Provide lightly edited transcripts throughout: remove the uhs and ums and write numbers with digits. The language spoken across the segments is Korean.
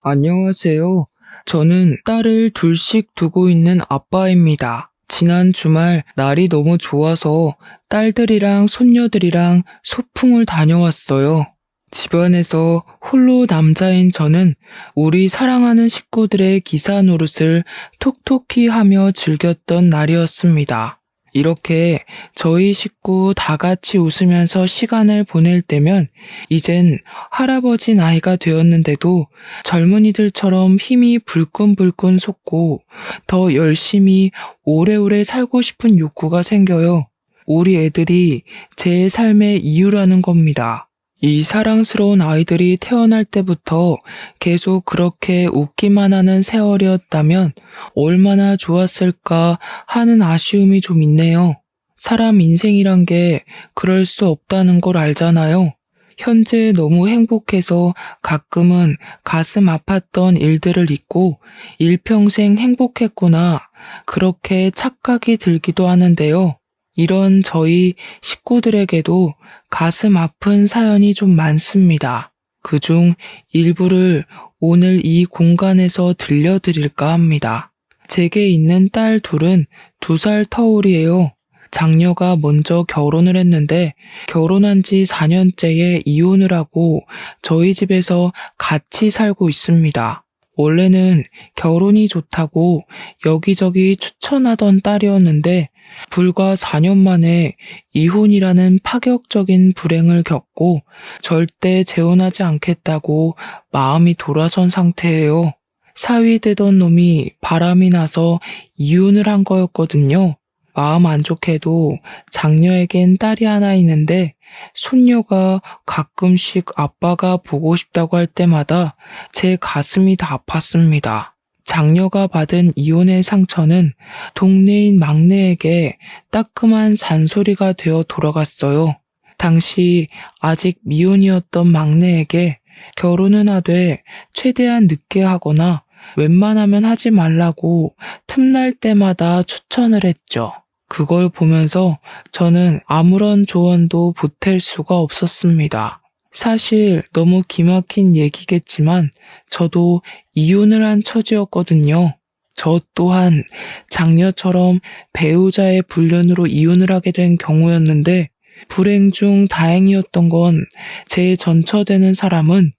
안녕하세요. 저는 딸을 둘씩 두고 있는 아빠입니다. 지난 주말 날이 너무 좋아서 딸들이랑 손녀들이랑 소풍을 다녀왔어요. 집안에서 홀로 남자인 저는 우리 사랑하는 식구들의 기사 노릇을 톡톡히 하며 즐겼던 날이었습니다. 이렇게 저희 식구 다 같이 웃으면서 시간을 보낼 때면 이젠 할아버지 나이가 되었는데도 젊은이들처럼 힘이 불끈불끈 솟고 더 열심히 오래오래 살고 싶은 욕구가 생겨요. 우리 애들이 제 삶의 이유라는 겁니다. 이 사랑스러운 아이들이 태어날 때부터 계속 그렇게 웃기만 하는 세월이었다면 얼마나 좋았을까 하는 아쉬움이 좀 있네요. 사람 인생이란 게 그럴 수 없다는 걸 알잖아요. 현재 너무 행복해서 가끔은 가슴 아팠던 일들을 잊고 일평생 행복했구나, 그렇게 착각이 들기도 하는데요. 이런 저희 식구들에게도 가슴 아픈 사연이 좀 많습니다. 그중 일부를 오늘 이 공간에서 들려드릴까 합니다. 제게 있는 딸 둘은 2살 터울이에요. 장녀가 먼저 결혼을 했는데 결혼한 지 4년째에 이혼을 하고 저희 집에서 같이 살고 있습니다. 원래는 결혼이 좋다고 여기저기 추천하던 딸이었는데 불과 4년 만에 이혼이라는 파격적인 불행을 겪고 절대 재혼하지 않겠다고 마음이 돌아선 상태예요. 사위되던 놈이 바람이 나서 이혼을 한 거였거든요. 마음 안 좋게도 장녀에겐 딸이 하나 있는데 손녀가 가끔씩 아빠가 보고 싶다고 할 때마다 제 가슴이 다 아팠습니다. 장녀가 받은 이혼의 상처는 동네인 막내에게 따끔한 잔소리가 되어 돌아갔어요. 당시 아직 미혼이었던 막내에게 결혼은 하되 최대한 늦게 하거나 웬만하면 하지 말라고 틈날 때마다 추천을 했죠. 그걸 보면서 저는 아무런 조언도 보탤 수가 없었습니다. 사실 너무 기막힌 얘기겠지만 저도 이혼을 한 처지였거든요. 저 또한 장녀처럼 배우자의 불륜으로 이혼을 하게 된 경우였는데 불행 중 다행이었던 건 제 전처되는 사람은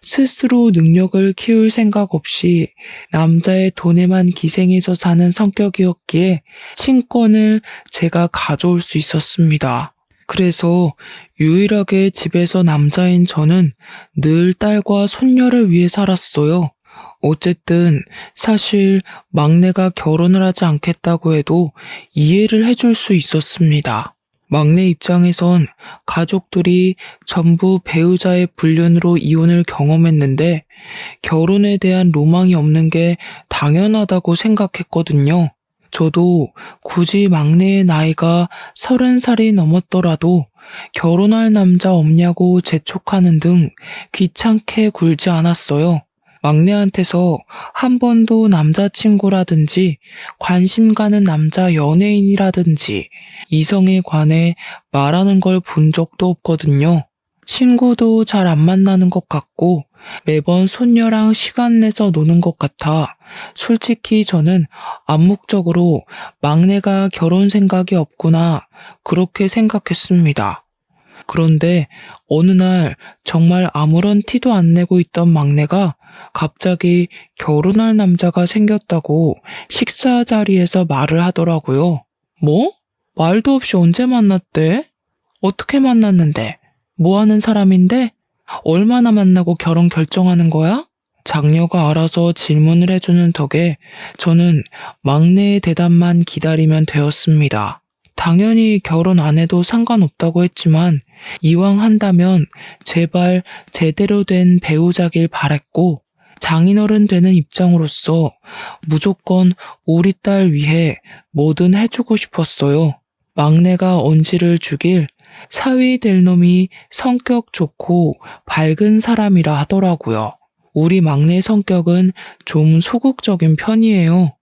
스스로 능력을 키울 생각 없이 남자의 돈에만 기생해서 사는 성격이었기에 친권을 제가 가져올 수 있었습니다. 그래서 유일하게 집에서 남자인 저는 늘 딸과 손녀를 위해 살았어요. 어쨌든 사실 막내가 결혼을 하지 않겠다고 해도 이해를 해줄 수 있었습니다. 막내 입장에선 가족들이 전부 배우자의 불륜으로 이혼을 경험했는데 결혼에 대한 로망이 없는 게 당연하다고 생각했거든요. 저도 굳이 막내의 나이가 30살이 넘었더라도 결혼할 남자 없냐고 재촉하는 등 귀찮게 굴지 않았어요. 막내한테서 한 번도 남자친구라든지 관심 가는 남자 연예인이라든지 이성에 관해 말하는 걸 본 적도 없거든요. 친구도 잘 안 만나는 것 같고 매번 손녀랑 시간 내서 노는 것 같아 솔직히 저는 암묵적으로 막내가 결혼 생각이 없구나, 그렇게 생각했습니다. 그런데 어느 날 정말 아무런 티도 안 내고 있던 막내가 갑자기 결혼할 남자가 생겼다고 식사 자리에서 말을 하더라고요. 뭐? 말도 없이 언제 만났대? 어떻게 만났는데? 뭐 하는 사람인데? 얼마나 만나고 결혼 결정하는 거야? 장녀가 알아서 질문을 해주는 덕에 저는 막내의 대답만 기다리면 되었습니다. 당연히 결혼 안 해도 상관없다고 했지만 이왕 한다면 제발 제대로 된 배우자길 바랬고 장인어른 되는 입장으로서 무조건 우리 딸 위해 뭐든 해주고 싶었어요. 막내가 언지를 주길 사위 될 놈이 성격 좋고 밝은 사람이라 하더라고요. 우리 막내 성격은 좀 소극적인 편이에요.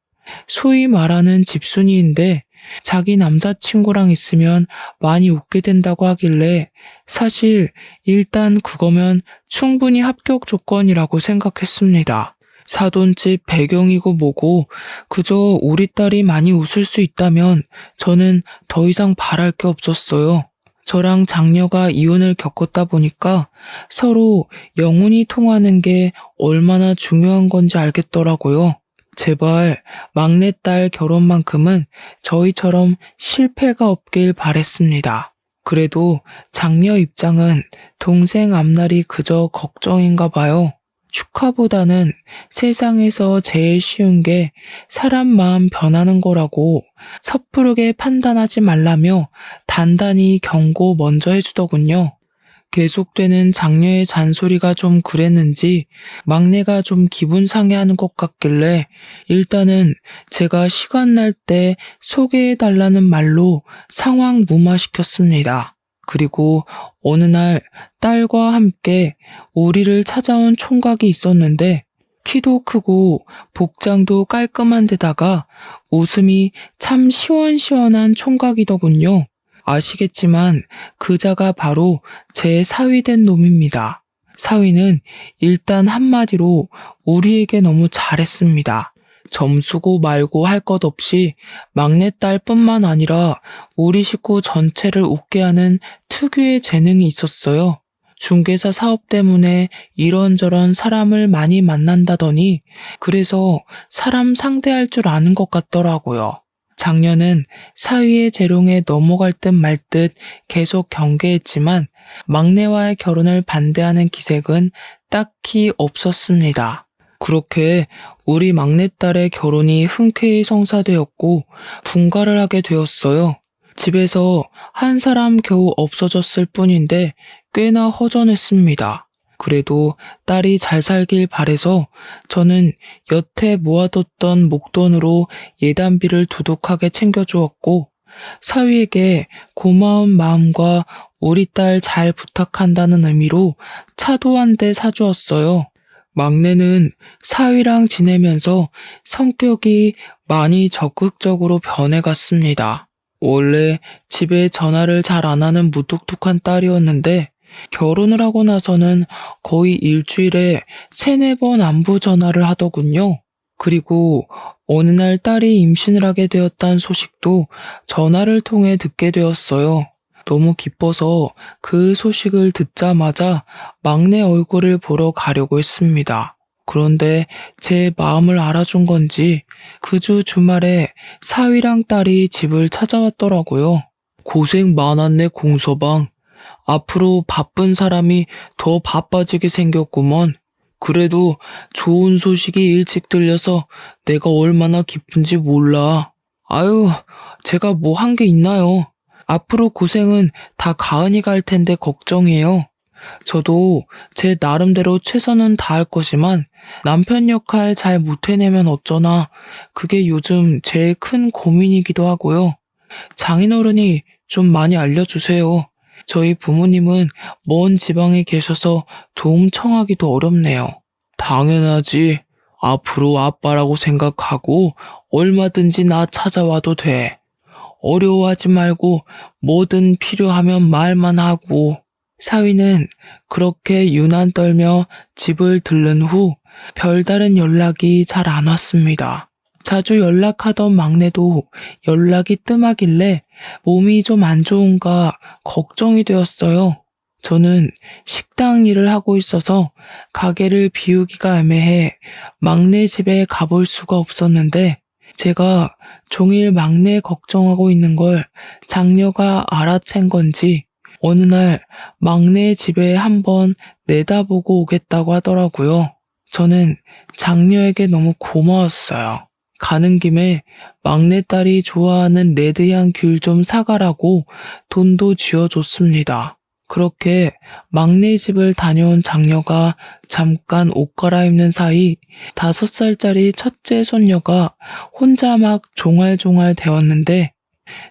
소위 말하는 집순이인데 자기 남자친구랑 있으면 많이 웃게 된다고 하길래 사실 일단 그거면 충분히 합격 조건이라고 생각했습니다. 사돈집 배경이고 뭐고 그저 우리 딸이 많이 웃을 수 있다면 저는 더 이상 바랄 게 없었어요. 저랑 장녀가 이혼을 겪었다 보니까 서로 영혼이 통하는 게 얼마나 중요한 건지 알겠더라고요. 제발 막내딸 결혼만큼은 저희처럼 실패가 없길 바랬습니다. 그래도 장녀 입장은 동생 앞날이 그저 걱정인가 봐요. 축하보다는 세상에서 제일 쉬운 게 사람 마음 변하는 거라고 섣부르게 판단하지 말라며 단단히 경고 먼저 해주더군요. 계속되는 장녀의 잔소리가 좀 그랬는지 막내가 좀 기분 상해하는 것 같길래 일단은 제가 시간 날 때 소개해달라는 말로 상황 무마시켰습니다. 그리고 어느 날 딸과 함께 우리를 찾아온 총각이 있었는데 키도 크고 복장도 깔끔한 데다가 웃음이 참 시원시원한 총각이더군요. 아시겠지만 그자가 바로 제 사위된 놈입니다. 사위는 일단 한마디로 우리에게 너무 잘했습니다. 점수고 말고 할 것 없이 막내딸뿐만 아니라 우리 식구 전체를 웃게 하는 특유의 재능이 있었어요. 중개사 사업 때문에 이런저런 사람을 많이 만난다더니 그래서 사람 상대할 줄 아는 것 같더라고요. 장녀는 사위의 재롱에 넘어갈 듯 말 듯 계속 경계했지만 막내와의 결혼을 반대하는 기색은 딱히 없었습니다. 그렇게 우리 막내딸의 결혼이 흔쾌히 성사되었고 분가를 하게 되었어요. 집에서 한 사람 겨우 없어졌을 뿐인데 꽤나 허전했습니다. 그래도 딸이 잘 살길 바래서 저는 여태 모아뒀던 목돈으로 예단비를 두둑하게 챙겨주었고 사위에게 고마운 마음과 우리 딸 잘 부탁한다는 의미로 차도 한 대 사주었어요. 막내는 사위랑 지내면서 성격이 많이 적극적으로 변해갔습니다. 원래 집에 전화를 잘 안 하는 무뚝뚝한 딸이었는데 결혼을 하고 나서는 거의 일주일에 3-4번 안부 전화를 하더군요. 그리고 어느 날 딸이 임신을 하게 되었다는 소식도 전화를 통해 듣게 되었어요. 너무 기뻐서 그 소식을 듣자마자 막내 얼굴을 보러 가려고 했습니다. 그런데 제 마음을 알아준 건지 그 주 주말에 사위랑 딸이 집을 찾아왔더라고요. 고생 많았네 공서방. 앞으로 바쁜 사람이 더 바빠지게 생겼구먼. 그래도 좋은 소식이 일찍 들려서 내가 얼마나 기쁜지 몰라. 아유, 제가 뭐 한 게 있나요? 앞으로 고생은 다 가은이가 할 텐데 걱정이에요. 저도 제 나름대로 최선은 다할 거지만 남편 역할 잘 못 해내면 어쩌나 그게 요즘 제일 큰 고민이기도 하고요. 장인어른이 좀 많이 알려주세요. 저희 부모님은 먼 지방에 계셔서 도움 청하기도 어렵네요. 당연하지. 앞으로 아빠라고 생각하고 얼마든지 나 찾아와도 돼. 어려워하지 말고 뭐든 필요하면 말만 하고. 사위는 그렇게 유난 떨며 집을 들른 후 별다른 연락이 잘 안 왔습니다. 자주 연락하던 막내도 연락이 뜸하길래 몸이 좀 안 좋은가 걱정이 되었어요. 저는 식당 일을 하고 있어서 가게를 비우기가 애매해 막내 집에 가볼 수가 없었는데 제가 종일 막내 걱정하고 있는 걸 장녀가 알아챈 건지 어느 날 막내 집에 한번 내다보고 오겠다고 하더라고요. 저는 장녀에게 너무 고마웠어요. 가는 김에 막내딸이 좋아하는 레드향 귤 좀 사가라고 돈도 쥐어줬습니다. 그렇게 막내 집을 다녀온 장녀가 잠깐 옷 갈아입는 사이 5살짜리 첫째 손녀가 혼자 막 종알종알 대었는데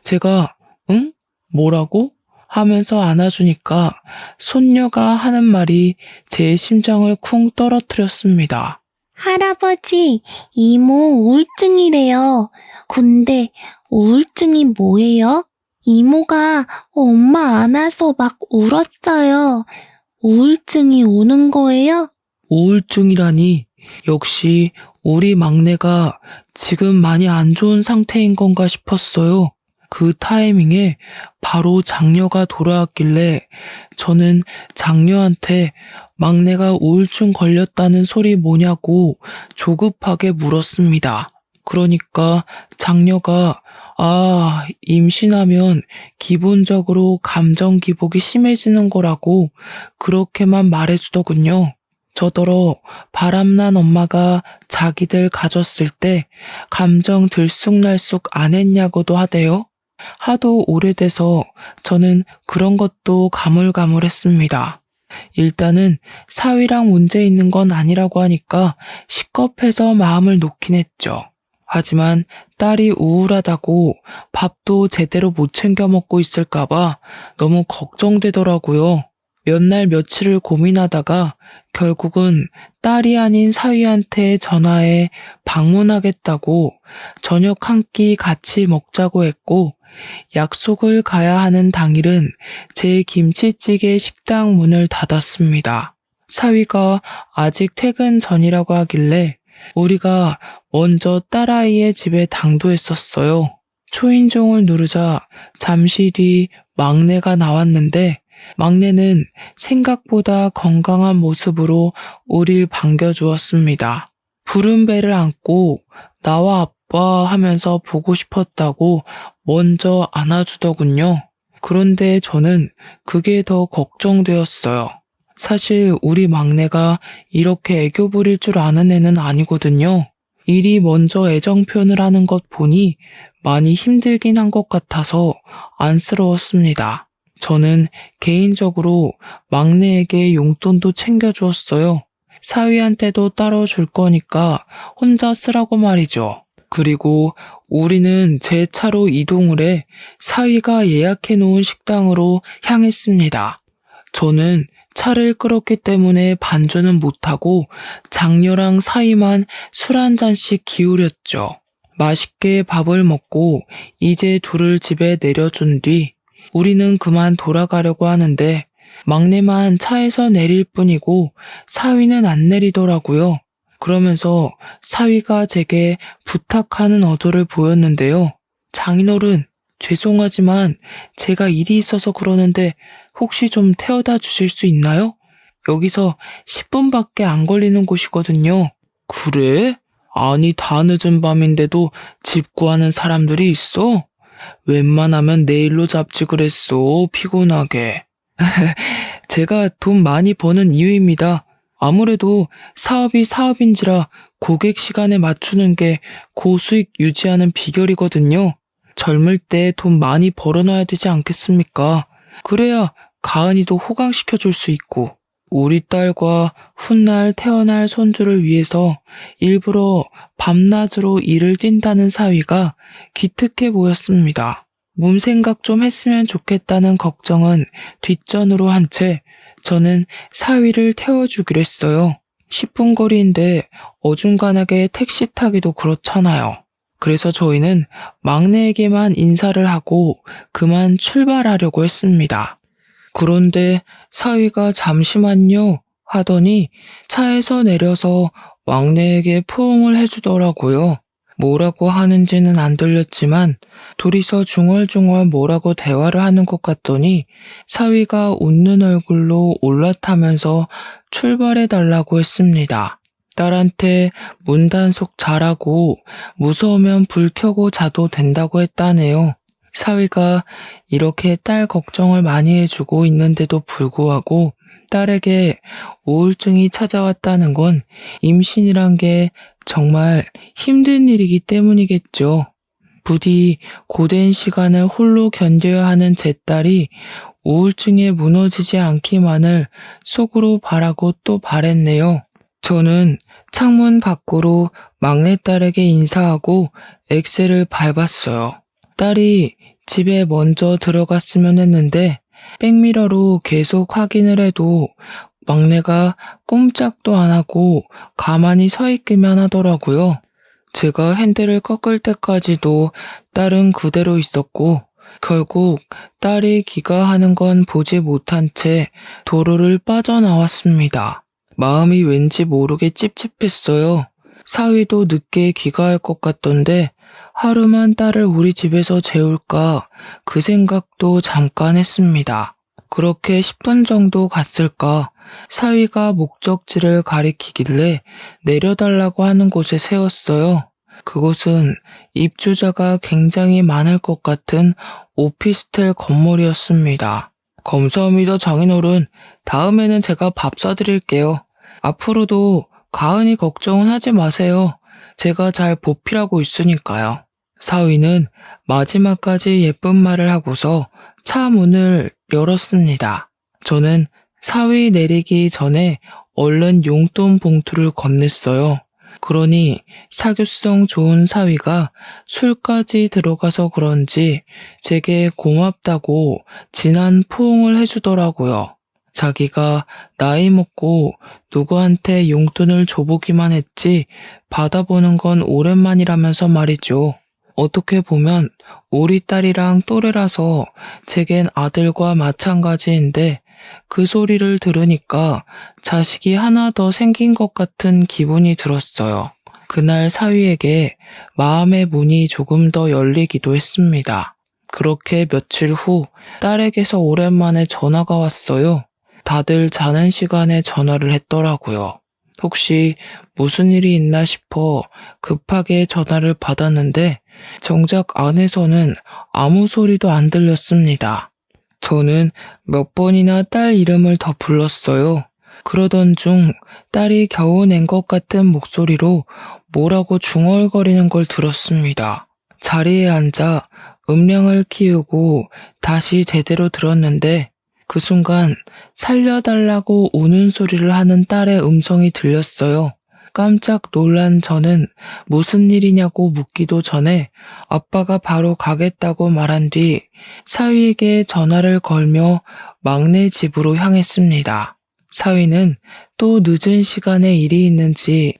제가 응? 뭐라고? 하면서 안아주니까 손녀가 하는 말이 제 심장을 쿵 떨어뜨렸습니다. 할아버지, 이모 우울증이래요. 근데 우울증이 뭐예요? 이모가 엄마 안아서 막 울었어요. 우울증이 오는 거예요? 우울증이라니, 역시 우리 막내가 지금 많이 안 좋은 상태인 건가 싶었어요. 그 타이밍에 바로 장녀가 돌아왔길래 저는 장녀한테 막내가 우울증 걸렸다는 소리 뭐냐고 조급하게 물었습니다. 그러니까 장녀가 임신하면 기본적으로 감정 기복이 심해지는 거라고 그렇게만 말해주더군요. 저더러 바람난 엄마가 자기들 가졌을 때 감정 들쑥날쑥 안 했냐고도 하대요. 하도 오래돼서 저는 그런 것도 가물가물했습니다. 일단은 사위랑 문제 있는 건 아니라고 하니까 식겁해서 마음을 놓긴 했죠. 하지만 딸이 우울하다고 밥도 제대로 못 챙겨 먹고 있을까봐 너무 걱정되더라고요. 몇 날 며칠을 고민하다가 결국은 딸이 아닌 사위한테 전화해 방문하겠다고 저녁 한 끼 같이 먹자고 했고, 약속을 가야 하는 당일은 제 김치찌개 식당 문을 닫았습니다. 사위가 아직 퇴근 전이라고 하길래 우리가 먼저 딸아이의 집에 당도했었어요. 초인종을 누르자 잠시 뒤 막내가 나왔는데, 막내는 생각보다 건강한 모습으로 우릴 반겨주었습니다. 부른 배를 안고 나와 아빠 하면서 보고 싶었다고 먼저 안아주더군요. 그런데 저는 그게 더 걱정되었어요. 사실 우리 막내가 이렇게 애교 부릴 줄 아는 애는 아니거든요. 일이 먼저 애정 표현을 하는 것 보니 많이 힘들긴 한 것 같아서 안쓰러웠습니다. 저는 개인적으로 막내에게 용돈도 챙겨주었어요. 사위한테도 따로 줄 거니까 혼자 쓰라고 말이죠. 그리고 우리는 제 차로 이동을 해 사위가 예약해 놓은 식당으로 향했습니다. 저는 차를 끌었기 때문에 반주는 못하고 장녀랑 사위만 술 한 잔씩 기울였죠. 맛있게 밥을 먹고 이제 둘을 집에 내려준 뒤 우리는 그만 돌아가려고 하는데 막내만 차에서 내릴 뿐이고 사위는 안 내리더라고요. 그러면서 사위가 제게 부탁하는 어조를 보였는데요. 장인어른, 죄송하지만 제가 일이 있어서 그러는데 혹시 좀 태워다 주실 수 있나요? 여기서 10분밖에 안 걸리는 곳이거든요. 그래? 아니, 다 늦은 밤인데도 집 구하는 사람들이 있어? 웬만하면 내일로 잡지 그랬어, 피곤하게. 제가 돈 많이 버는 이유입니다. 아무래도 사업이 사업인지라 고객 시간에 맞추는 게 고수익 유지하는 비결이거든요. 젊을 때 돈 많이 벌어놔야 되지 않겠습니까? 그래야 가은이도 호강시켜줄 수 있고, 우리 딸과 훗날 태어날 손주를 위해서 일부러 밤낮으로 일을 뛴다는 사위가 기특해 보였습니다. 몸 생각 좀 했으면 좋겠다는 걱정은 뒷전으로 한 채 저는 사위를 태워주기로 했어요. 10분 거리인데 어중간하게 택시 타기도 그렇잖아요. 그래서 저희는 막내에게만 인사를 하고 그만 출발하려고 했습니다. 그런데 사위가 잠시만요 하더니 차에서 내려서 막내에게 포옹을 해주더라고요. 뭐라고 하는지는 안 들렸지만 둘이서 중얼중얼 뭐라고 대화를 하는 것 같더니 사위가 웃는 얼굴로 올라타면서 출발해달라고 했습니다. 딸한테 문단속 잘하고 무서우면 불 켜고 자도 된다고 했다네요. 사위가 이렇게 딸 걱정을 많이 해주고 있는데도 불구하고 딸에게 우울증이 찾아왔다는 건 임신이란 게 정말 힘든 일이기 때문이겠죠. 부디 고된 시간을 홀로 견뎌야 하는 제 딸이 우울증에 무너지지 않기만을 속으로 바라고 또 바랬네요. 저는 창문 밖으로 막내딸에게 인사하고 엑셀을 밟았어요. 딸이 집에 먼저 들어갔으면 했는데 백미러로 계속 확인을 해도 막내가 꼼짝도 안 하고 가만히 서 있기만 하더라고요. 제가 핸들을 꺾을 때까지도 딸은 그대로 있었고 결국 딸이 귀가하는 건 보지 못한 채 도로를 빠져나왔습니다. 마음이 왠지 모르게 찝찝했어요. 사위도 늦게 귀가할 것 같던데 하루만 딸을 우리 집에서 재울까 그 생각도 잠깐 했습니다. 그렇게 10분 정도 갔을까 사위가 목적지를 가리키길래 내려달라고 하는 곳에 세웠어요. 그곳은 입주자가 굉장히 많을 것 같은 오피스텔 건물이었습니다. 감사합니다, 장인어른. 다음에는 제가 밥 사드릴게요. 앞으로도 가은이 걱정은 하지 마세요. 제가 잘 보필하고 있으니까요. 사위는 마지막까지 예쁜 말을 하고서 차 문을 열었습니다. 저는 사위 내리기 전에 얼른 용돈 봉투를 건넸어요. 그러니 사교성 좋은 사위가 술까지 들어가서 그런지 제게 고맙다고 진한 포옹을 해주더라고요. 자기가 나이 먹고 누구한테 용돈을 줘보기만 했지 받아보는 건 오랜만이라면서 말이죠. 어떻게 보면 우리 딸이랑 또래라서 제겐 아들과 마찬가지인데 그 소리를 들으니까 자식이 하나 더 생긴 것 같은 기분이 들었어요. 그날 사위에게 마음의 문이 조금 더 열리기도 했습니다. 그렇게 며칠 후 딸에게서 오랜만에 전화가 왔어요. 다들 자는 시간에 전화를 했더라고요. 혹시 무슨 일이 있나 싶어 급하게 전화를 받았는데 정작 안에서는 아무 소리도 안 들렸습니다. 저는 몇 번이나 딸 이름을 더 불렀어요. 그러던 중 딸이 겨우 낸 것 같은 목소리로 뭐라고 중얼거리는 걸 들었습니다. 자리에 앉아 음량을 키우고 다시 제대로 들었는데 그 순간 살려달라고 우는 소리를 하는 딸의 음성이 들렸어요. 깜짝 놀란 저는 무슨 일이냐고 묻기도 전에 아빠가 바로 가겠다고 말한 뒤 사위에게 전화를 걸며 막내 집으로 향했습니다. 사위는 또 늦은 시간에 일이 있는지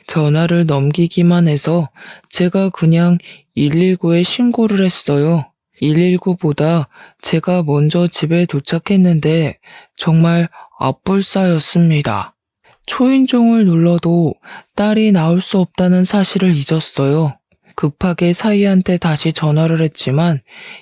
전화를 넘기기만 해서 제가 그냥 119에 신고를 했어요. 119보다 제가 먼저 집에 도착했는데 정말 앞불싸였습니다. 초인종을 눌러도 딸이 나올 수 없다는 사실을 잊었어요. 급하게 사위한테 다시 전화를 했지만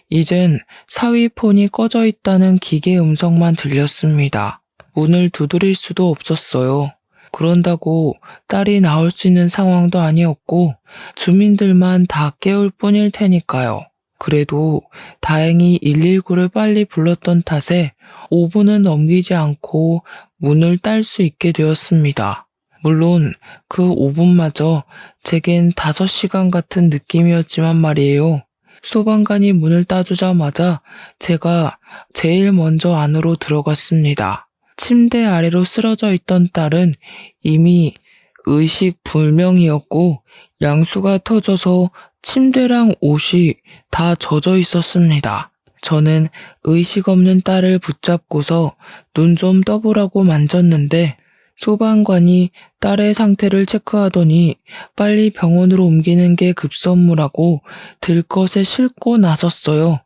이젠 사위 폰이 꺼져 있다는 기계 음성만 들렸습니다. 문을 두드릴 수도 없었어요. 그런다고 딸이 나올 수 있는 상황도 아니었고 주민들만 다 깨울 뿐일 테니까요. 그래도 다행히 119를 빨리 불렀던 탓에 5분은 넘기지 않고 문을 딸 수 있게 되었습니다. 물론 그 5분마저 제겐 5시간 같은 느낌이었지만 말이에요. 소방관이 문을 따주자마자 제가 제일 먼저 안으로 들어갔습니다. 침대 아래로 쓰러져 있던 딸은 이미 의식 불명이었고 양수가 터져서 침대랑 옷이 다 젖어 있었습니다. 저는 의식 없는 딸을 붙잡고서 눈 좀 떠보라고 만졌는데 소방관이 딸의 상태를 체크하더니 빨리 병원으로 옮기는 게 급선무라고 들것에 싣고 나섰어요.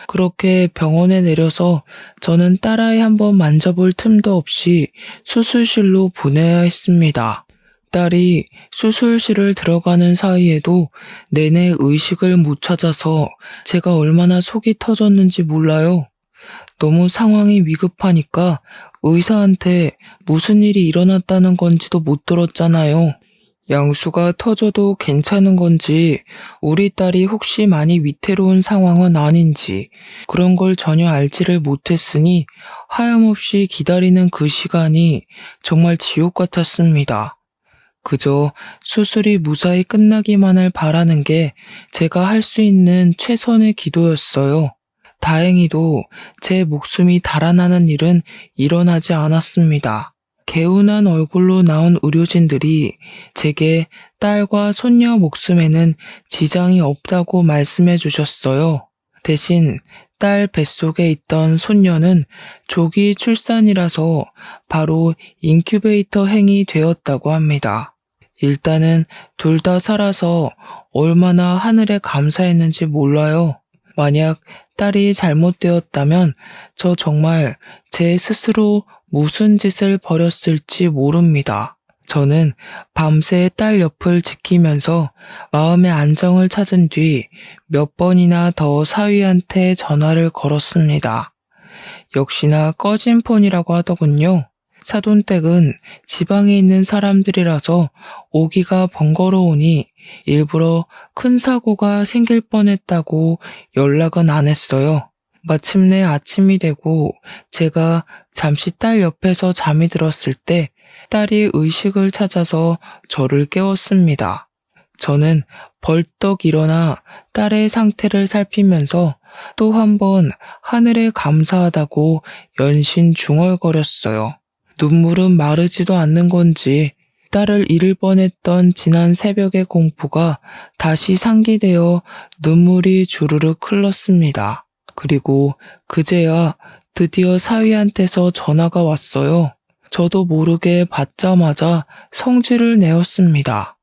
그렇게 병원에 내려서 저는 딸아이 한번 만져볼 틈도 없이 수술실로 보내야 했습니다. 딸이 수술실을 들어가는 사이에도 내내 의식을 못 찾아서 제가 얼마나 속이 터졌는지 몰라요. 너무 상황이 위급하니까 의사한테 무슨 일이 일어났다는 건지도 못 들었잖아요. 양수가 터져도 괜찮은 건지 우리 딸이 혹시 많이 위태로운 상황은 아닌지 그런 걸 전혀 알지를 못했으니 하염없이 기다리는 그 시간이 정말 지옥 같았습니다. 그저 수술이 무사히 끝나기만을 바라는 게 제가 할 수 있는 최선의 기도였어요. 다행히도 제 목숨이 달아나는 일은 일어나지 않았습니다. 개운한 얼굴로 나온 의료진들이 제게 딸과 손녀 목숨에는 지장이 없다고 말씀해 주셨어요. 대신 딸 뱃속에 있던 손녀는 조기 출산이라서 바로 인큐베이터 행이 되었다고 합니다. 일단은 둘 다 살아서 얼마나 하늘에 감사했는지 몰라요. 만약 딸이 잘못되었다면 저 정말 제 스스로 무슨 짓을 벌였을지 모릅니다. 저는 밤새 딸 옆을 지키면서 마음의 안정을 찾은 뒤 몇 번이나 더 사위한테 전화를 걸었습니다. 역시나 꺼진 폰이라고 하더군요. 사돈댁은 지방에 있는 사람들이라서 오기가 번거로우니 일부러 큰 사고가 생길 뻔했다고 연락은 안 했어요. 마침내 아침이 되고 제가 잠시 딸 옆에서 잠이 들었을 때 딸이 의식을 찾아서 저를 깨웠습니다. 저는 벌떡 일어나 딸의 상태를 살피면서 또 한 번 하늘에 감사하다고 연신 중얼거렸어요. 눈물은 마르지도 않는 건지 딸을 잃을 뻔했던 지난 새벽의 공포가 다시 상기되어 눈물이 주르륵 흘렀습니다. 그리고 그제야 드디어 사위한테서 전화가 왔어요. 저도 모르게 받자마자 성질을 내었습니다.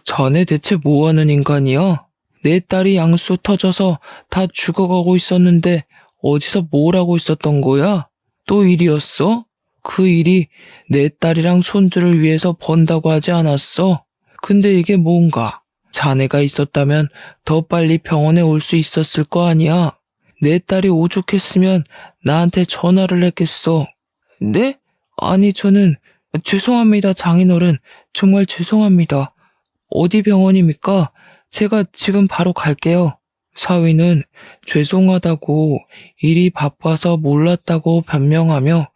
자네 대체 뭐하는 인간이야? 내 딸이 양수 터져서 다 죽어가고 있었는데 어디서 뭘 하고 있었던 거야? 또 일이었어? 그 일이 내 딸이랑 손주를 위해서 번다고 하지 않았어? 근데 이게 뭔가? 자네가 있었다면 더 빨리 병원에 올 수 있었을 거 아니야? 내 딸이 오죽했으면 나한테 전화를 했겠어. 네? 아니 저는 죄송합니다 장인어른. 정말 죄송합니다. 어디 병원입니까? 제가 지금 바로 갈게요. 사위는 죄송하다고 일이 바빠서 몰랐다고 변명하며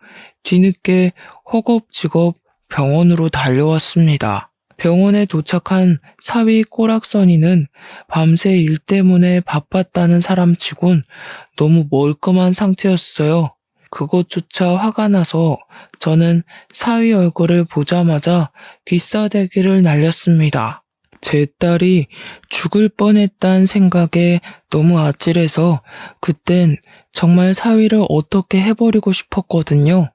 뒤늦게 허겁지겁 병원으로 달려왔습니다. 병원에 도착한 사위 꼬락서니는 밤새 일 때문에 바빴다는 사람치곤 너무 멀끔한 상태였어요. 그것조차 화가 나서 저는 사위 얼굴을 보자마자 귀싸대기를 날렸습니다. 제 딸이 죽을 뻔했단 생각에 너무 아찔해서 그땐 정말 사위를 어떻게 해버리고 싶었거든요.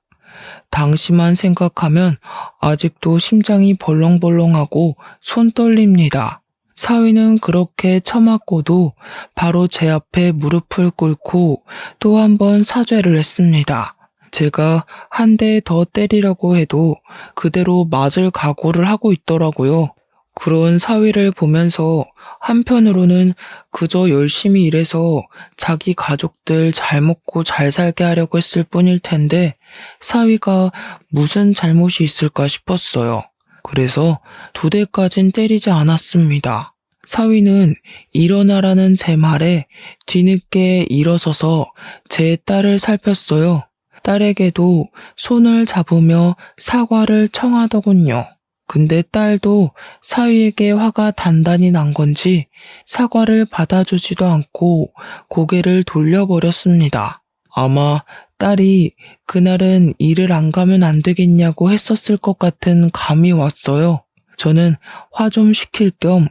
당시만 생각하면 아직도 심장이 벌렁벌렁하고 손 떨립니다. 사위는 그렇게 처맞고도 바로 제 앞에 무릎을 꿇고 또 한 번 사죄를 했습니다. 제가 한 대 더 때리라고 해도 그대로 맞을 각오를 하고 있더라고요. 그런 사위를 보면서 한편으로는 그저 열심히 일해서 자기 가족들 잘 먹고 잘 살게 하려고 했을 뿐일 텐데 사위가 무슨 잘못이 있을까 싶었어요. 그래서 2대까진 때리지 않았습니다. 사위는 일어나라는 제 말에 뒤늦게 일어서서 제 딸을 살폈어요. 딸에게도 손을 잡으며 사과를 청하더군요. 근데 딸도 사위에게 화가 단단히 난 건지 사과를 받아주지도 않고 고개를 돌려버렸습니다. 아마 딸이 그날은 일을 안 가면 안 되겠냐고 했었을 것 같은 감이 왔어요. 저는 화 좀 식힐 겸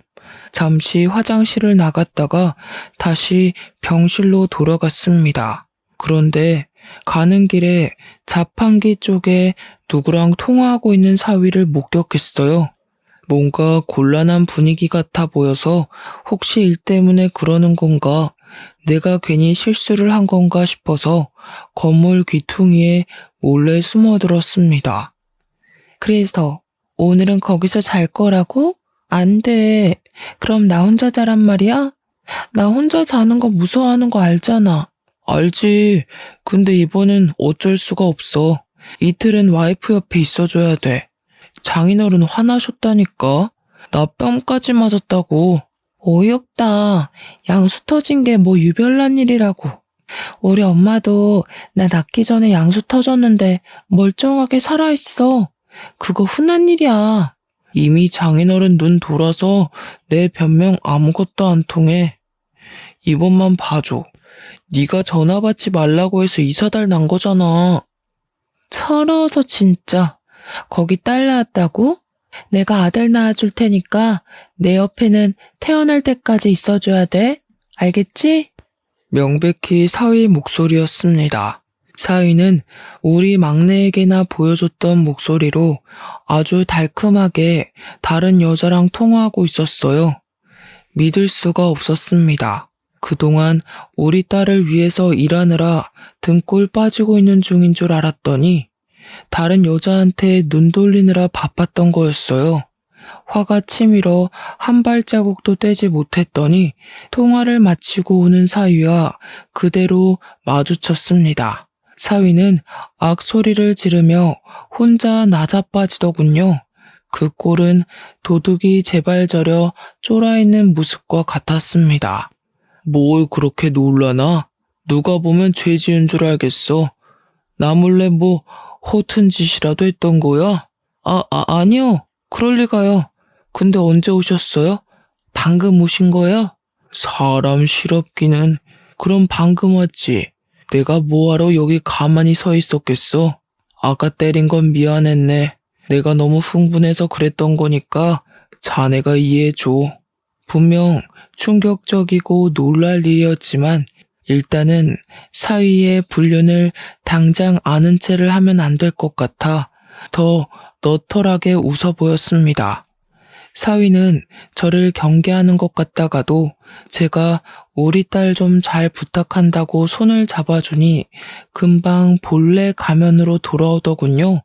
잠시 화장실을 나갔다가 다시 병실로 돌아갔습니다. 그런데 가는 길에 자판기 쪽에 누구랑 통화하고 있는 사위를 목격했어요. 뭔가 곤란한 분위기 같아 보여서 혹시 일 때문에 그러는 건가, 내가 괜히 실수를 한 건가 싶어서 건물 귀퉁이에 몰래 숨어들었습니다. 그래서 오늘은 거기서 잘 거라고? 안 돼. 그럼 나 혼자 자란 말이야? 나 혼자 자는 거 무서워하는 거 알잖아. 알지. 근데 이번엔 어쩔 수가 없어. 이틀은 와이프 옆에 있어줘야 돼. 장인어른 화나셨다니까. 나 뺨까지 맞았다고. 어이없다. 양수 터진 게 뭐 유별난 일이라고. 우리 엄마도 나 낳기 전에 양수 터졌는데 멀쩡하게 살아있어. 그거 흔한 일이야. 이미 장인어른 눈 돌아서 내 변명 아무것도 안 통해. 이번만 봐줘. 네가 전화 받지 말라고 해서 이사달 난 거잖아. 서러워서 진짜. 거기 딸 낳았다고? 내가 아들 낳아줄 테니까 내 옆에는 태어날 때까지 있어줘야 돼. 알겠지? 명백히 사위 목소리였습니다. 사위는 우리 막내에게나 보여줬던 목소리로 아주 달콤하게 다른 여자랑 통화하고 있었어요. 믿을 수가 없었습니다. 그동안 우리 딸을 위해서 일하느라 등골 빠지고 있는 중인 줄 알았더니 다른 여자한테 눈 돌리느라 바빴던 거였어요. 화가 치밀어 한 발자국도 떼지 못했더니 통화를 마치고 오는 사위와 그대로 마주쳤습니다. 사위는 악소리를 지르며 혼자 나자빠지더군요. 그 꼴은 도둑이 제발 저려 쫄아있는 모습과 같았습니다. 뭘 그렇게 놀라나? 누가 보면 죄 지은 줄 알겠어. 나 몰래 뭐 허튼 짓이라도 했던 거야? 아니요. 그럴 리가요. 근데 언제 오셨어요? 방금 오신 거예요? 사람 실없기는. 그럼 방금 왔지. 내가 뭐하러 여기 가만히 서 있었겠어? 아까 때린 건 미안했네. 내가 너무 흥분해서 그랬던 거니까 자네가 이해해줘. 분명 충격적이고 놀랄 일이었지만 일단은 사위의 불륜을 당장 아는 체를 하면 안 될 것 같아 더 너털하게 웃어 보였습니다. 사위는 저를 경계하는 것 같다가도 제가 우리 딸 좀 잘 부탁한다고 손을 잡아주니 금방 본래 가면으로 돌아오더군요.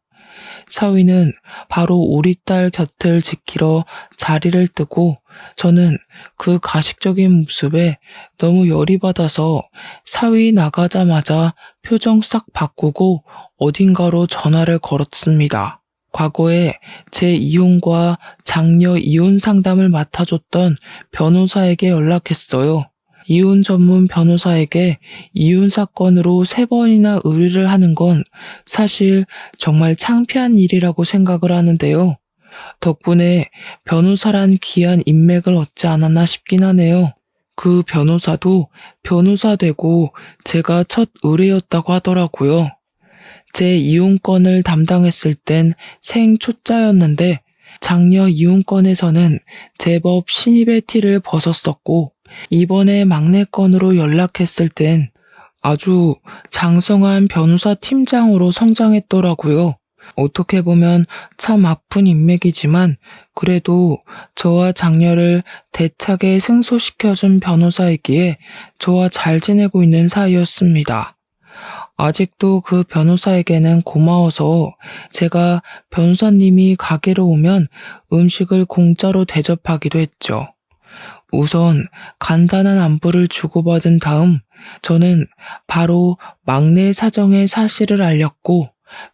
사위는 바로 우리 딸 곁을 지키러 자리를 뜨고 저는 그 가식적인 모습에 너무 열이 받아서 사위 나가자마자 표정 싹 바꾸고 어딘가로 전화를 걸었습니다. 과거에 제 이혼과 장녀 이혼 상담을 맡아줬던 변호사에게 연락했어요. 이혼 전문 변호사에게 이혼 사건으로 3번이나 의뢰를 하는 건 사실 정말 창피한 일이라고 생각을 하는데요. 덕분에 변호사란 귀한 인맥을 얻지 않았나 싶긴 하네요. 그 변호사도 변호사 되고 제가 첫 의뢰였다고 하더라고요. 제 이혼권을 담당했을 땐 생초짜였는데 장녀 이혼권에서는 제법 신입의 티를 벗었었고 이번에 막내 건으로 연락했을 땐 아주 장성한 변호사 팀장으로 성장했더라고요. 어떻게 보면 참 아픈 인맥이지만 그래도 저와 장녀를 대차게 승소시켜준 변호사이기에 저와 잘 지내고 있는 사이였습니다. 아직도 그 변호사에게는 고마워서 제가 변호사님이 가게로 오면 음식을 공짜로 대접하기도 했죠. 우선 간단한 안부를 주고받은 다음 저는 바로 막내 사정의 사실을 알렸고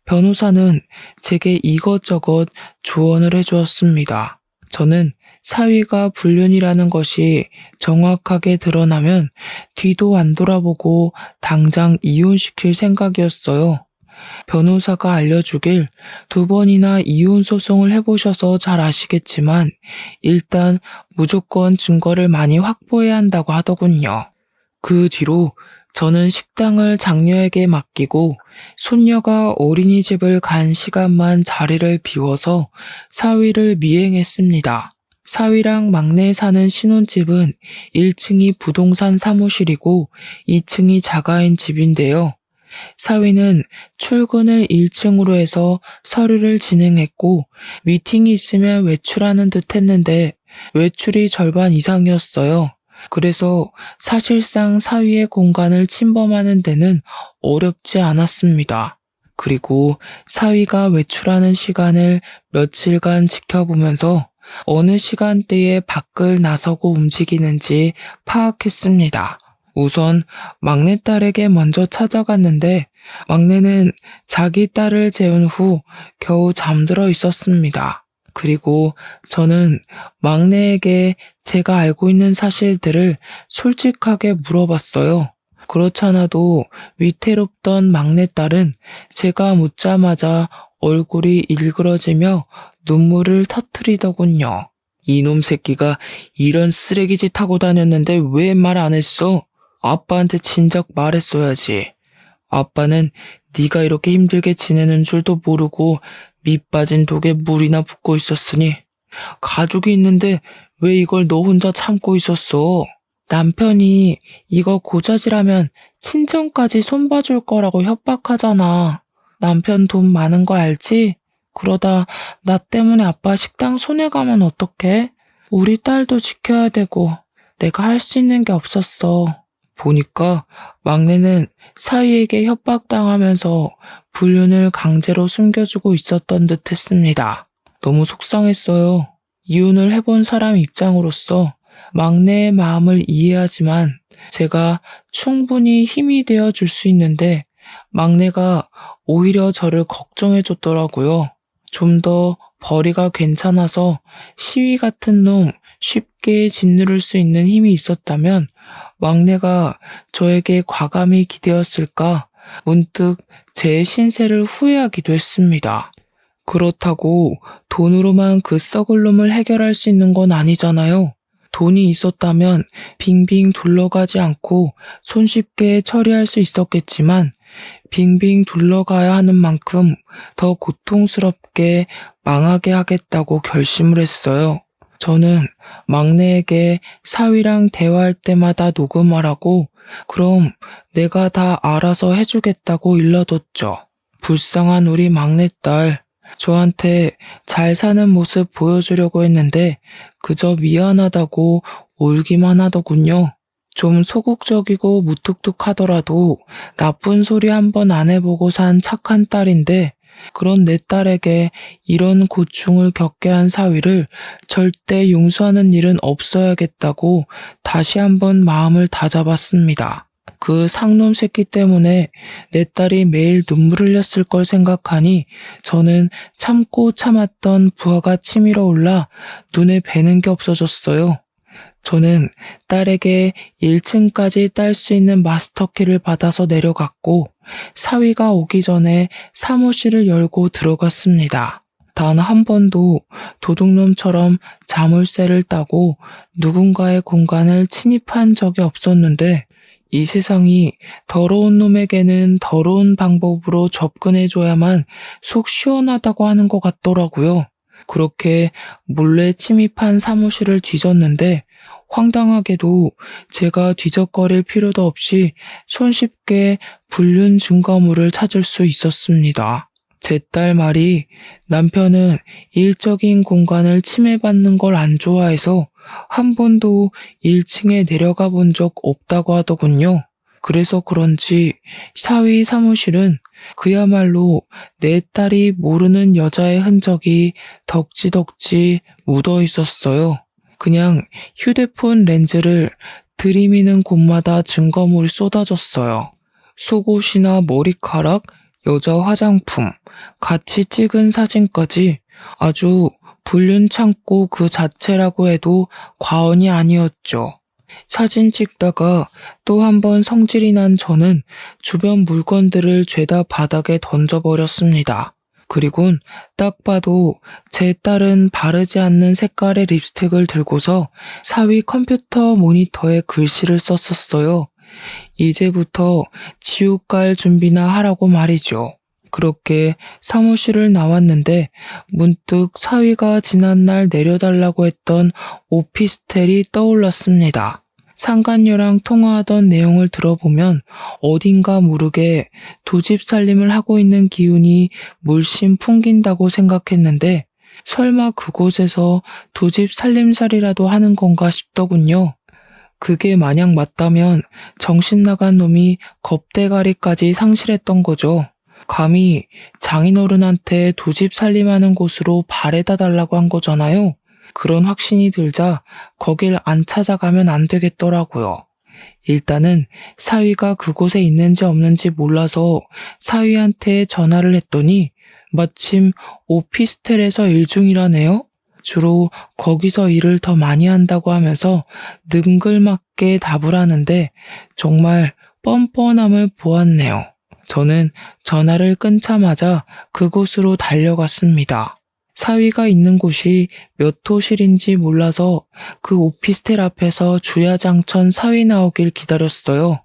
변호사는 제게 이것저것 조언을 해주었습니다. 저는 사위가 불륜이라는 것이 정확하게 드러나면 뒤도 안 돌아보고 당장 이혼시킬 생각이었어요. 변호사가 알려주길 2번이나 이혼 소송을 해보셔서 잘 아시겠지만 일단 무조건 증거를 많이 확보해야 한다고 하더군요. 그 뒤로 저는 식당을 장녀에게 맡기고 손녀가 어린이집을 간 시간만 자리를 비워서 사위를 미행했습니다. 사위랑 막내 사는 신혼집은 1층이 부동산 사무실이고 2층이 자가인 집인데요. 사위는 출근을 1층으로 해서 서류를 진행했고 미팅이 있으면 외출하는 듯 했는데 외출이 절반 이상이었어요. 그래서 사실상 사위의 공간을 침범하는 데는 어렵지 않았습니다. 그리고 사위가 외출하는 시간을 며칠간 지켜보면서 어느 시간대에 밖을 나서고 움직이는지 파악했습니다. 우선 막내딸에게 먼저 찾아갔는데 막내는 자기 딸을 재운 후 겨우 잠들어 있었습니다. 그리고 저는 막내에게 제가 알고 있는 사실들을 솔직하게 물어봤어요. 그렇잖아도 위태롭던 막내딸은 제가 묻자마자 얼굴이 일그러지며 눈물을 터뜨리더군요. 이놈 새끼가 이런 쓰레기짓 하고 다녔는데 왜 말 안 했어? 아빠한테 진작 말했어야지. 아빠는 네가 이렇게 힘들게 지내는 줄도 모르고 밑 빠진 독에 물이나 붓고 있었으니 가족이 있는데 왜 이걸 너 혼자 참고 있었어? 남편이 이거 고자질하면 친정까지 손봐줄 거라고 협박하잖아. 남편 돈 많은 거 알지? 그러다 나 때문에 아빠 식당 손해가면 어떡해? 우리 딸도 지켜야 되고 내가 할 수 있는 게 없었어. 보니까 막내는 사위에게 협박당하면서 불륜을 강제로 숨겨주고 있었던 듯 했습니다. 너무 속상했어요. 이혼을 해본 사람 입장으로서 막내의 마음을 이해하지만 제가 충분히 힘이 되어 줄 수 있는데 막내가 오히려 저를 걱정해 줬더라고요. 좀 더 벌이가 괜찮아서 시위 같은 놈 쉽게 짓누를 수 있는 힘이 있었다면 막내가 저에게 과감히 기대었을까 문득 제 신세를 후회하기도 했습니다. 그렇다고 돈으로만 그 썩을 놈을 해결할 수 있는 건 아니잖아요. 돈이 있었다면 빙빙 둘러가지 않고 손쉽게 처리할 수 있었겠지만 빙빙 둘러가야 하는 만큼 더 고통스럽게 망하게 하겠다고 결심을 했어요. 저는 막내에게 사위랑 대화할 때마다 녹음하라고 그럼 내가 다 알아서 해주겠다고 일러뒀죠. 불쌍한 우리 막내딸. 저한테 잘 사는 모습 보여주려고 했는데 그저 미안하다고 울기만 하더군요. 좀 소극적이고 무뚝뚝하더라도 나쁜 소리 한번 안 해보고 산 착한 딸인데 그런 내 딸에게 이런 고충을 겪게 한 사위를 절대 용서하는 일은 없어야겠다고 다시 한번 마음을 다잡았습니다. 그 상놈 새끼 때문에 내 딸이 매일 눈물 흘렸을 걸 생각하니 저는 참고 참았던 부하가 치밀어 올라 눈에 뵈는 게 없어졌어요. 저는 딸에게 1층까지 딸 수 있는 마스터키를 받아서 내려갔고 사위가 오기 전에 사무실을 열고 들어갔습니다. 단 한 번도 도둑놈처럼 자물쇠를 따고 누군가의 공간을 침입한 적이 없었는데 이 세상이 더러운 놈에게는 더러운 방법으로 접근해줘야만 속 시원하다고 하는 것 같더라고요. 그렇게 몰래 침입한 사무실을 뒤졌는데 황당하게도 제가 뒤적거릴 필요도 없이 손쉽게 불륜 증거물을 찾을 수 있었습니다. 제 딸 말이 남편은 일적인 공간을 침해받는 걸 안 좋아해서 한 번도 1층에 내려가 본 적 없다고 하더군요. 그래서 그런지 사위 사무실은 그야말로 내 딸이 모르는 여자의 흔적이 덕지덕지 묻어 있었어요. 그냥 휴대폰 렌즈를 들이미는 곳마다 증거물이 쏟아졌어요. 속옷이나 머리카락, 여자 화장품, 같이 찍은 사진까지 아주 불륜 창고 그 자체라고 해도 과언이 아니었죠. 사진 찍다가 또 한 번 성질이 난 저는 주변 물건들을 죄다 바닥에 던져버렸습니다. 그리곤 딱 봐도 제 딸은 바르지 않는 색깔의 립스틱을 들고서 사위 컴퓨터 모니터에 글씨를 썼었어요. 이제부터 지옥 갈 준비나 하라고 말이죠. 그렇게 사무실을 나왔는데 문득 사위가 지난날 내려달라고 했던 오피스텔이 떠올랐습니다. 상간녀랑 통화하던 내용을 들어보면 어딘가 모르게 두 집 살림을 하고 있는 기운이 물씬 풍긴다고 생각했는데 설마 그곳에서 두 집 살림살이라도 하는 건가 싶더군요. 그게 만약 맞다면 정신 나간 놈이 겁대가리까지 상실했던 거죠. 감히 장인어른한테 두 집 살림하는 곳으로 발에다 달라고 한 거잖아요. 그런 확신이 들자 거길 안 찾아가면 안 되겠더라고요. 일단은 사위가 그곳에 있는지 없는지 몰라서 사위한테 전화를 했더니 마침 오피스텔에서 일 중이라네요. 주로 거기서 일을 더 많이 한다고 하면서 능글맞게 답을 하는데 정말 뻔뻔함을 보았네요. 저는 전화를 끊자마자 그곳으로 달려갔습니다. 사위가 있는 곳이 몇 호실인지 몰라서 그 오피스텔 앞에서 주야장천 사위 나오길 기다렸어요.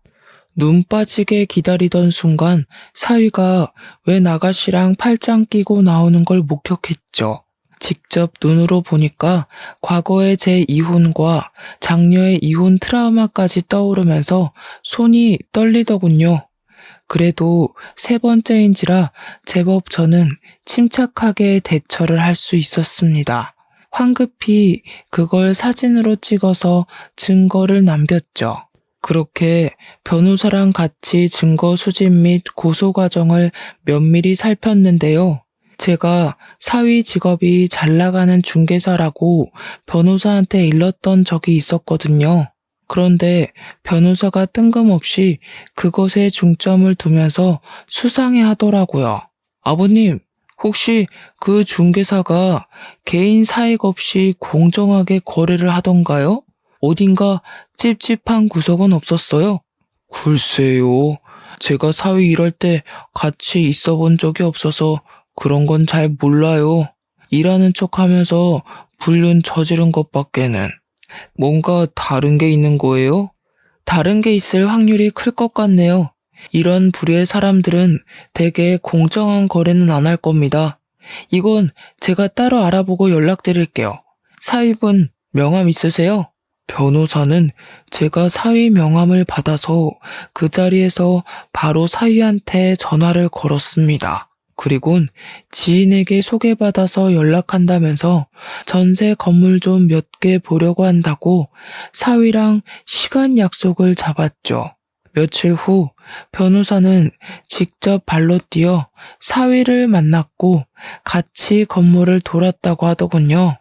눈 빠지게 기다리던 순간 사위가 웬 아가씨랑 팔짱 끼고 나오는 걸 목격했죠. 직접 눈으로 보니까 과거의 제 이혼과 장녀의 이혼 트라우마까지 떠오르면서 손이 떨리더군요. 그래도 세 번째인지라 제법 저는 침착하게 대처를 할 수 있었습니다. 황급히 그걸 사진으로 찍어서 증거를 남겼죠. 그렇게 변호사랑 같이 증거 수집 및 고소 과정을 면밀히 살폈는데요. 제가 사위 직업이 잘 나가는 중개사라고 변호사한테 일렀던 적이 있었거든요. 그런데 변호사가 뜬금없이 그것에 중점을 두면서 수상해 하더라고요. 아버님, 혹시 그 중개사가 개인 사익 없이 공정하게 거래를 하던가요? 어딘가 찝찝한 구석은 없었어요? 글쎄요. 제가 사위 일할 때 같이 있어 본 적이 없어서 그런 건 잘 몰라요. 일하는 척 하면서 불륜 저지른 것밖에는. 뭔가 다른 게 있는 거예요? 다른 게 있을 확률이 클 것 같네요. 이런 부류의 사람들은 대개 공정한 거래는 안 할 겁니다. 이건 제가 따로 알아보고 연락드릴게요. 사위분 명함 있으세요? 변호사는 제가 사위 명함을 받아서 그 자리에서 바로 사위한테 전화를 걸었습니다. 그리곤 지인에게 소개받아서 연락한다면서 전세 건물 좀 몇 개 보려고 한다고 사위랑 시간 약속을 잡았죠. 며칠 후 변호사는 직접 발로 뛰어 사위를 만났고 같이 건물을 돌았다고 하더군요.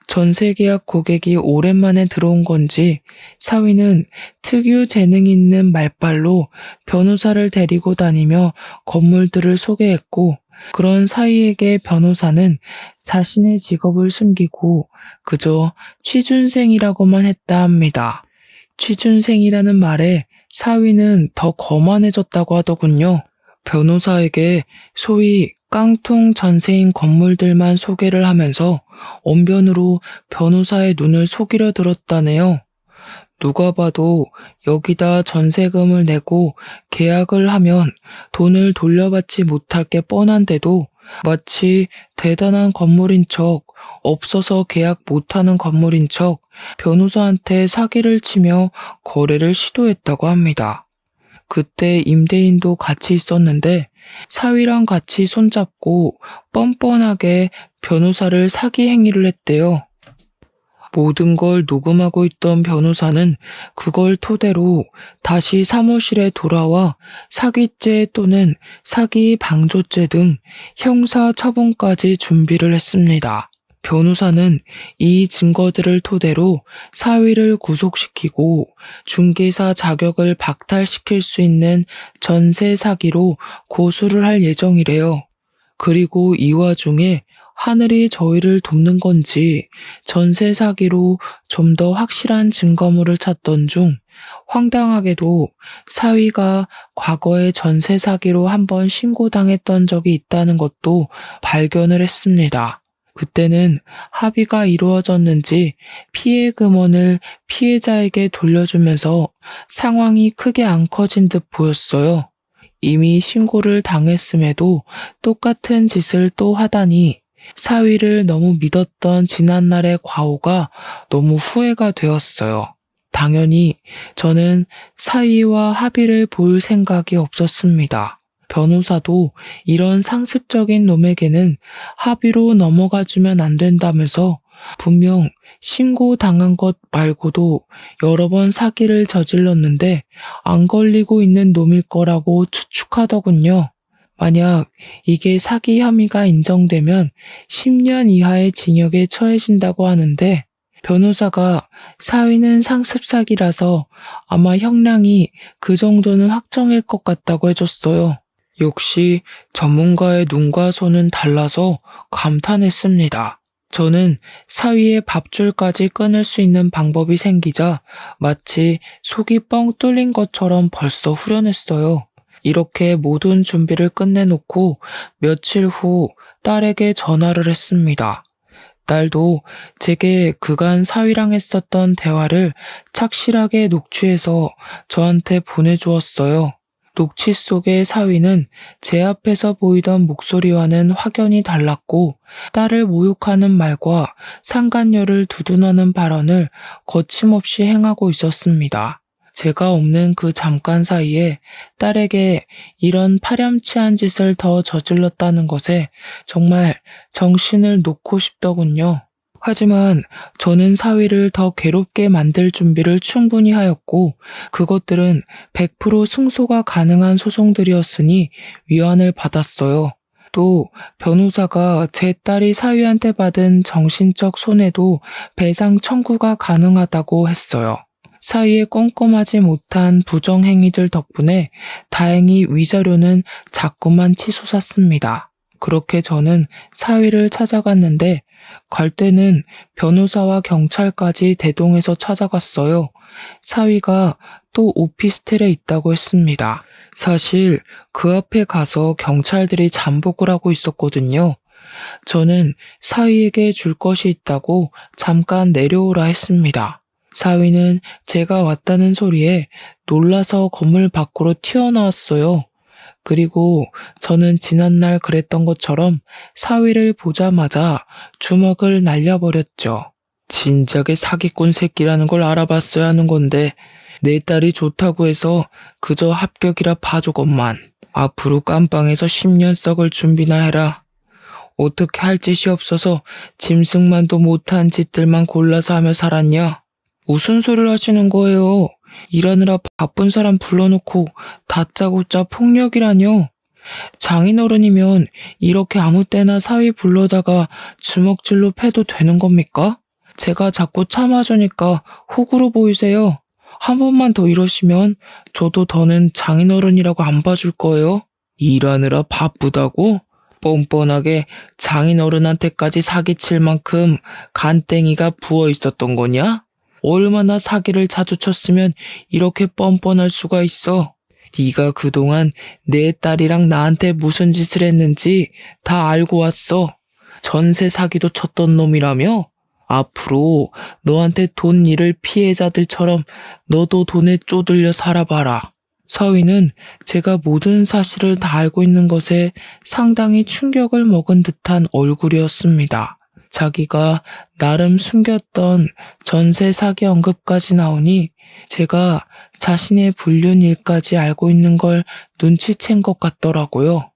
전세계약 고객이 오랜만에 들어온 건지 사위는 특유 재능 있는 말발로 변호사를 데리고 다니며 건물들을 소개했고 그런 사위에게 변호사는 자신의 직업을 숨기고 그저 취준생이라고만 했다 합니다. 취준생이라는 말에 사위는 더 거만해졌다고 하더군요. 변호사에게 소위 깡통 전세인 건물들만 소개를 하면서 언변으로 변호사의 눈을 속이려 들었다네요. 누가 봐도 여기다 전세금을 내고 계약을 하면 돈을 돌려받지 못할 게 뻔한데도 마치 대단한 건물인 척, 없어서 계약 못하는 건물인 척 변호사한테 사기를 치며 거래를 시도했다고 합니다. 그때 임대인도 같이 있었는데 사위랑 같이 손잡고 뻔뻔하게 변호사를 사기 행위를 했대요. 모든 걸 녹음하고 있던 변호사는 그걸 토대로 다시 사무실에 돌아와 사기죄 또는 사기 방조죄 등 형사 처분까지 준비를 했습니다. 변호사는 이 증거들을 토대로 사위를 구속시키고 중개사 자격을 박탈시킬 수 있는 전세 사기로 고소를 할 예정이래요. 그리고 이 와중에 하늘이 저희를 돕는 건지 전세 사기로 좀 더 확실한 증거물을 찾던 중 황당하게도 사위가 과거에 전세 사기로 한번 신고당했던 적이 있다는 것도 발견을 했습니다. 그때는 합의가 이루어졌는지 피해 금원을 피해자에게 돌려주면서 상황이 크게 안 커진 듯 보였어요. 이미 신고를 당했음에도 똑같은 짓을 또 하다니 사위를 너무 믿었던 지난날의 과오가 너무 후회가 되었어요. 당연히 저는 사위와 합의를 볼 생각이 없었습니다. 변호사도 이런 상습적인 놈에게는 합의로 넘어가주면 안 된다면서 분명 신고당한 것 말고도 여러 번 사기를 저질렀는데 안 걸리고 있는 놈일 거라고 추측하더군요. 만약 이게 사기 혐의가 인정되면 10년 이하의 징역에 처해진다고 하는데 변호사가 사위는 상습 사기라서 아마 형량이 그 정도는 확정일 것 같다고 해줬어요. 역시 전문가의 눈과 손은 달라서 감탄했습니다. 저는 사위의 밥줄까지 끊을 수 있는 방법이 생기자 마치 속이 뻥 뚫린 것처럼 벌써 후련했어요. 이렇게 모든 준비를 끝내놓고 며칠 후 딸에게 전화를 했습니다. 딸도 제게 그간 사위랑 했었던 대화를 착실하게 녹취해서 저한테 보내주었어요. 녹취 속의 사위는 제 앞에서 보이던 목소리와는 확연히 달랐고 딸을 모욕하는 말과 상간녀를 두둔하는 발언을 거침없이 행하고 있었습니다. 제가 없는 그 잠깐 사이에 딸에게 이런 파렴치한 짓을 더 저질렀다는 것에 정말 정신을 놓고 싶더군요. 하지만 저는 사위를 더 괴롭게 만들 준비를 충분히 하였고 그것들은 100% 승소가 가능한 소송들이었으니 위안을 받았어요. 또 변호사가 제 딸이 사위한테 받은 정신적 손해도 배상 청구가 가능하다고 했어요. 사위의 꼼꼼하지 못한 부정행위들 덕분에 다행히 위자료는 자꾸만 치솟았습니다. 그렇게 저는 사위를 찾아갔는데 갈 때는 변호사와 경찰까지 대동해서 찾아갔어요. 사위가 또 오피스텔에 있다고 했습니다. 사실 그 앞에 가서 경찰들이 잠복을 하고 있었거든요. 저는 사위에게 줄 것이 있다고 잠깐 내려오라 했습니다. 사위는 제가 왔다는 소리에 놀라서 건물 밖으로 튀어나왔어요. 그리고 저는 지난날 그랬던 것처럼 사위를 보자마자 주먹을 날려버렸죠. 진작에 사기꾼 새끼라는 걸 알아봤어야 하는 건데 내 딸이 좋다고 해서 그저 합격이라 봐주건만. 앞으로 깜빵에서 10년 썩을 준비나 해라. 어떻게 할 짓이 없어서 짐승만도 못한 짓들만 골라서 하며 살았냐? 무슨 소리를 하시는 거예요? 일하느라 바쁜 사람 불러놓고 다짜고짜 폭력이라뇨? 장인어른이면 이렇게 아무 때나 사위 불러다가 주먹질로 패도 되는 겁니까? 제가 자꾸 참아주니까 호구로 보이세요. 한 번만 더 이러시면 저도 더는 장인어른이라고 안 봐줄 거예요. 일하느라 바쁘다고? 뻔뻔하게 장인어른한테까지 사기칠 만큼 간땡이가 부어 있었던 거냐? 얼마나 사기를 자주 쳤으면 이렇게 뻔뻔할 수가 있어. 네가 그동안 내 딸이랑 나한테 무슨 짓을 했는지 다 알고 왔어. 전세 사기도 쳤던 놈이라며? 앞으로 너한테 돈 잃을 피해자들처럼 너도 돈에 쪼들려 살아봐라. 사위는 제가 모든 사실을 다 알고 있는 것에 상당히 충격을 먹은 듯한 얼굴이었습니다. 자기가 나름 숨겼던 전세 사기 언급까지 나오니 제가 자신의 불륜 일까지 알고 있는 걸 눈치챈 것 같더라고요.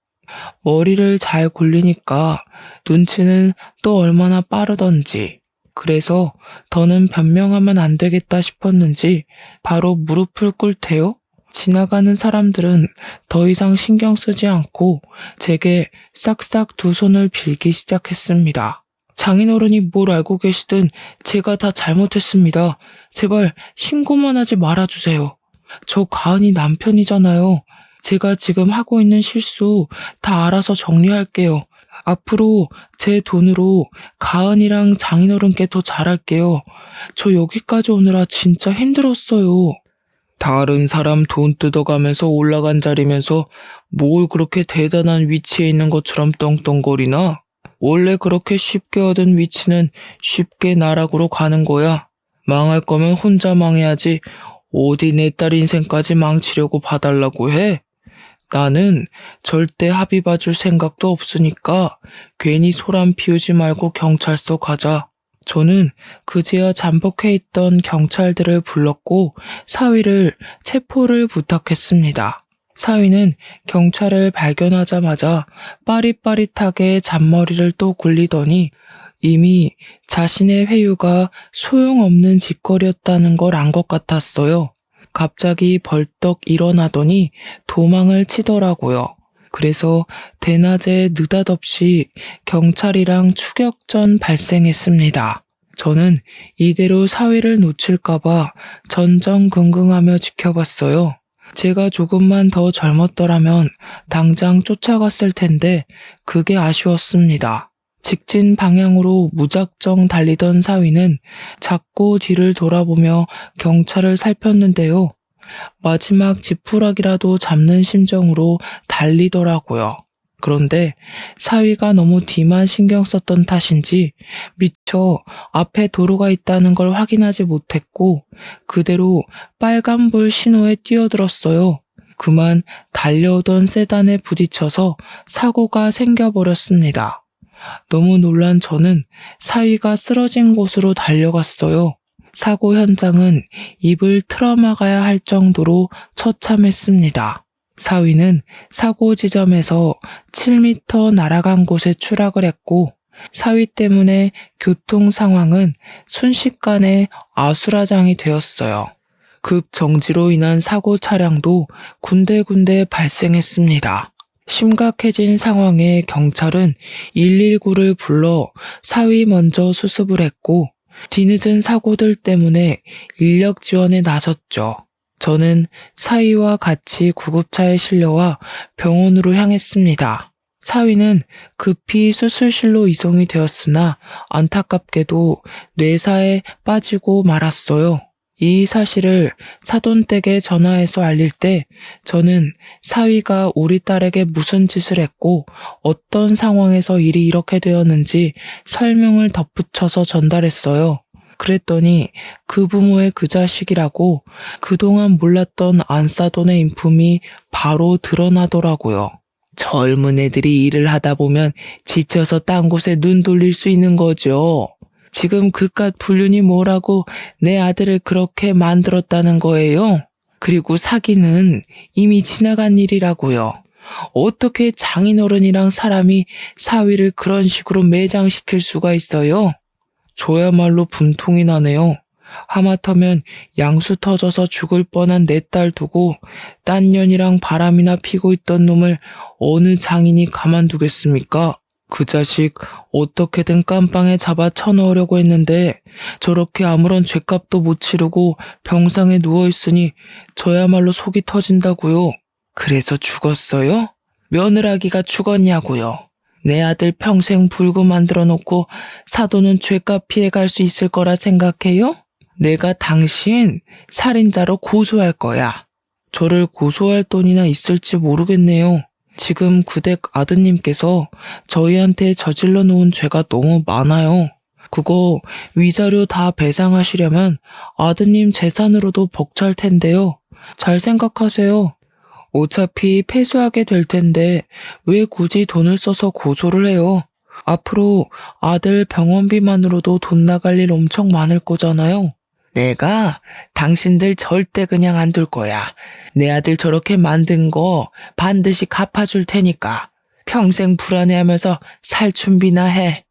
머리를 잘 굴리니까 눈치는 또 얼마나 빠르던지. 그래서 더는 변명하면 안 되겠다 싶었는지 바로 무릎을 꿇대요. 지나가는 사람들은 더 이상 신경 쓰지 않고 제게 싹싹 두 손을 빌기 시작했습니다. 장인어른이 뭘 알고 계시든 제가 다 잘못했습니다. 제발 신고만 하지 말아주세요. 저 가은이 남편이잖아요. 제가 지금 하고 있는 실수 다 알아서 정리할게요. 앞으로 제 돈으로 가은이랑 장인어른께 더 잘할게요. 저 여기까지 오느라 진짜 힘들었어요. 다른 사람 돈 뜯어가면서 올라간 자리면서 뭘 그렇게 대단한 위치에 있는 것처럼 떵떵거리나? 원래 그렇게 쉽게 얻은 위치는 쉽게 나락으로 가는 거야. 망할 거면 혼자 망해야지 어디 내 딸 인생까지 망치려고 봐달라고 해? 나는 절대 합의 봐줄 생각도 없으니까 괜히 소란 피우지 말고 경찰서 가자. 저는 그제야 잠복해 있던 경찰들을 불렀고 사위를 체포를 부탁했습니다. 사위는 경찰을 발견하자마자 빠릿빠릿하게 잔머리를 또 굴리더니 이미 자신의 회유가 소용없는 짓거리였다는 걸 안 것 같았어요. 갑자기 벌떡 일어나더니 도망을 치더라고요. 그래서 대낮에 느닷없이 경찰이랑 추격전 발생했습니다. 저는 이대로 사위를 놓칠까봐 전전긍긍하며 지켜봤어요. 제가 조금만 더 젊었더라면 당장 쫓아갔을 텐데 그게 아쉬웠습니다. 직진 방향으로 무작정 달리던 사위는 자꾸 뒤를 돌아보며 경찰을 살폈는데요. 마지막 지푸라기라도 잡는 심정으로 달리더라고요. 그런데 사위가 너무 뒤만 신경 썼던 탓인지 미처 앞에 도로가 있다는 걸 확인하지 못했고 그대로 빨간불 신호에 뛰어들었어요. 그만 달려오던 세단에 부딪혀서 사고가 생겨버렸습니다. 너무 놀란 저는 사위가 쓰러진 곳으로 달려갔어요. 사고 현장은 입을 틀어막아야 할 정도로 처참했습니다. 사위는 사고 지점에서 7m 날아간 곳에 추락을 했고 사위 때문에 교통 상황은 순식간에 아수라장이 되었어요. 급정지로 인한 사고 차량도 군데군데 발생했습니다. 심각해진 상황에 경찰은 119를 불러 사위 먼저 수습을 했고 뒤늦은 사고들 때문에 인력 지원에 나섰죠. 저는 사위와 같이 구급차에 실려와 병원으로 향했습니다. 사위는 급히 수술실로 이송이 되었으나 안타깝게도 뇌사에 빠지고 말았어요. 이 사실을 사돈댁에 전화해서 알릴 때 저는 사위가 우리 딸에게 무슨 짓을 했고 어떤 상황에서 일이 이렇게 되었는지 설명을 덧붙여서 전달했어요. 그랬더니 그 부모의 그 자식이라고 그동안 몰랐던 안사돈의 인품이 바로 드러나더라고요. 젊은 애들이 일을 하다 보면 지쳐서 딴 곳에 눈 돌릴 수 있는 거죠. 지금 그깟 불륜이 뭐라고 내 아들을 그렇게 만들었다는 거예요? 그리고 사기는 이미 지나간 일이라고요. 어떻게 장인어른이랑 사람이 사위를 그런 식으로 매장시킬 수가 있어요? 저야말로 분통이 나네요. 하마터면 양수 터져서 죽을 뻔한 내 딸 두고 딴 년이랑 바람이나 피고 있던 놈을 어느 장인이 가만두겠습니까? 그 자식 어떻게든 깜빵에 잡아 쳐넣으려고 했는데 저렇게 아무런 죗값도 못 치르고 병상에 누워있으니 저야말로 속이 터진다고요. 그래서 죽었어요? 며느라기가 죽었냐고요. 내 아들 평생 불구 만들어 놓고 사돈은 죗값 피해갈 수 있을 거라 생각해요? 내가 당신 살인자로 고소할 거야. 저를 고소할 돈이나 있을지 모르겠네요. 지금 그댁 아드님께서 저희한테 저질러 놓은 죄가 너무 많아요. 그거 위자료 다 배상하시려면 아드님 재산으로도 벅찰 텐데요. 잘 생각하세요. 어차피 패소하게 될 텐데 왜 굳이 돈을 써서 고소를 해요? 앞으로 아들 병원비만으로도 돈 나갈 일 엄청 많을 거잖아요. 내가 당신들 절대 그냥 안 둘 거야. 내 아들 저렇게 만든 거 반드시 갚아줄 테니까. 평생 불안해하면서 살 준비나 해.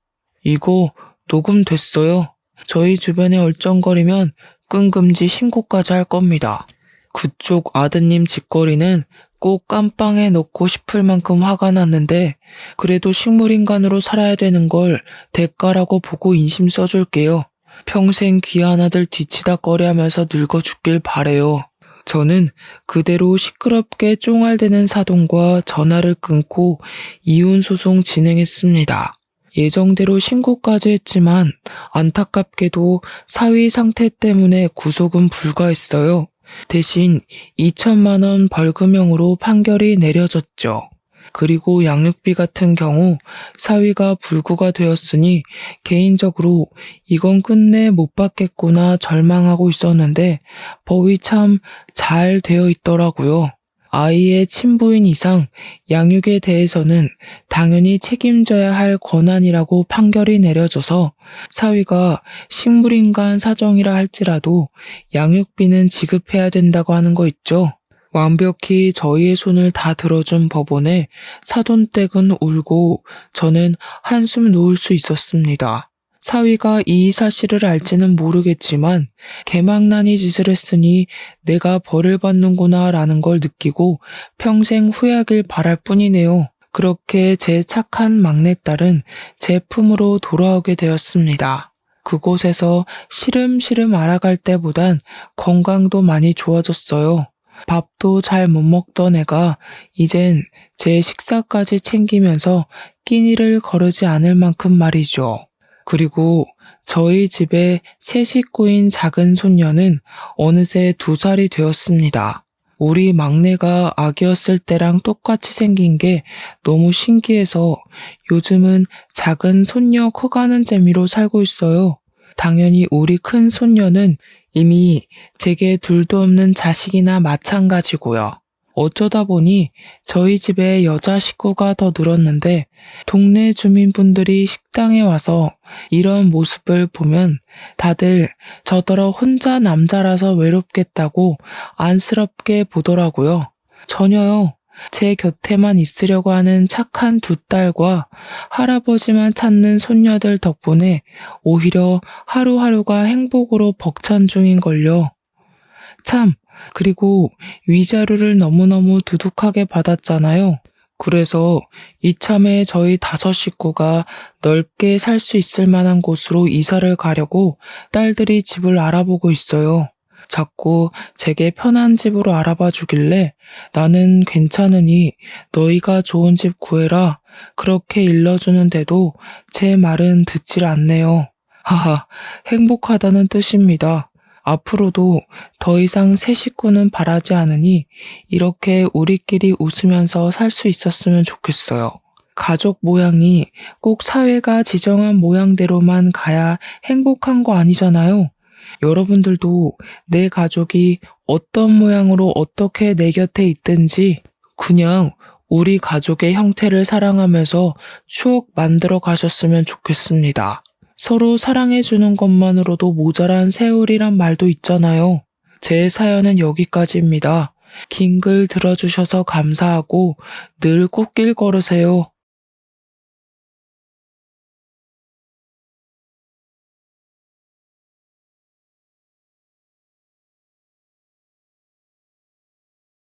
이거 녹음됐어요. 저희 주변에 얼쩡거리면 끈금지 신고까지 할 겁니다. 그쪽 아드님 짓거리는 꼭 깜빵에 넣고 싶을 만큼 화가 났는데 그래도 식물인간으로 살아야 되는 걸 대가라고 보고 인심 써줄게요. 평생 귀한 아들 뒤치다꺼리하면서 늙어 죽길 바래요. 저는 그대로 시끄럽게 쫑알대는 사돈과 전화를 끊고 이혼소송 진행했습니다. 예정대로 신고까지 했지만 안타깝게도 사위 상태 때문에 구속은 불가했어요. 대신 2천만 원 벌금형으로 판결이 내려졌죠. 그리고 양육비 같은 경우 사위가 불구가 되었으니 개인적으로 이건 끝내 못 받겠구나 절망하고 있었는데 법이 참 잘 되어 있더라고요. 아이의 친부인 이상 양육에 대해서는 당연히 책임져야 할 권한이라고 판결이 내려져서 사위가 식물인간 사정이라 할지라도 양육비는 지급해야 된다고 하는 거 있죠. 완벽히 저희의 손을 다 들어준 법원에 사돈댁은 울고 저는 한숨 놓을 수 있었습니다. 사위가 이 사실을 알지는 모르겠지만 개망나니 짓을 했으니 내가 벌을 받는구나 라는 걸 느끼고 평생 후회하길 바랄 뿐이네요. 그렇게 제 착한 막내딸은 제 품으로 돌아오게 되었습니다. 그곳에서 시름시름 알아갈 때보단 건강도 많이 좋아졌어요. 밥도 잘 못 먹던 애가 이젠 제 식사까지 챙기면서 끼니를 거르지 않을 만큼 말이죠. 그리고 저희 집의 새 식구인 작은 손녀는 어느새 2살이 되었습니다. 우리 막내가 아기였을 때랑 똑같이 생긴 게 너무 신기해서 요즘은 작은 손녀 커가는 재미로 살고 있어요. 당연히 우리 큰 손녀는 이미 제게 둘도 없는 자식이나 마찬가지고요. 어쩌다 보니 저희 집에 여자 식구가 더 늘었는데 동네 주민분들이 식당에 와서 이런 모습을 보면 다들 저더러 혼자 남자라서 외롭겠다고 안쓰럽게 보더라고요. 전혀요. 제 곁에만 있으려고 하는 착한 두 딸과 할아버지만 찾는 손녀들 덕분에 오히려 하루하루가 행복으로 벅찬 중인걸요. 참, 그리고 위자료를 너무너무 두둑하게 받았잖아요. 그래서 이참에 저희 5식구가 넓게 살 수 있을 만한 곳으로 이사를 가려고 딸들이 집을 알아보고 있어요. 자꾸 제게 편한 집으로 알아봐 주길래 나는 괜찮으니 너희가 좋은 집 구해라 그렇게 일러주는데도 제 말은 듣질 않네요. 하하, 행복하다는 뜻입니다. 앞으로도 더 이상 새 식구는 바라지 않으니 이렇게 우리끼리 웃으면서 살 수 있었으면 좋겠어요. 가족 모양이 꼭 사회가 지정한 모양대로만 가야 행복한 거 아니잖아요. 여러분들도 내 가족이 어떤 모양으로 어떻게 내 곁에 있든지 그냥 우리 가족의 형태를 사랑하면서 추억 만들어 가셨으면 좋겠습니다. 서로 사랑해주는 것만으로도 모자란 세월이란 말도 있잖아요. 제 사연은 여기까지입니다. 긴 글 들어주셔서 감사하고 늘 꽃길 걸으세요.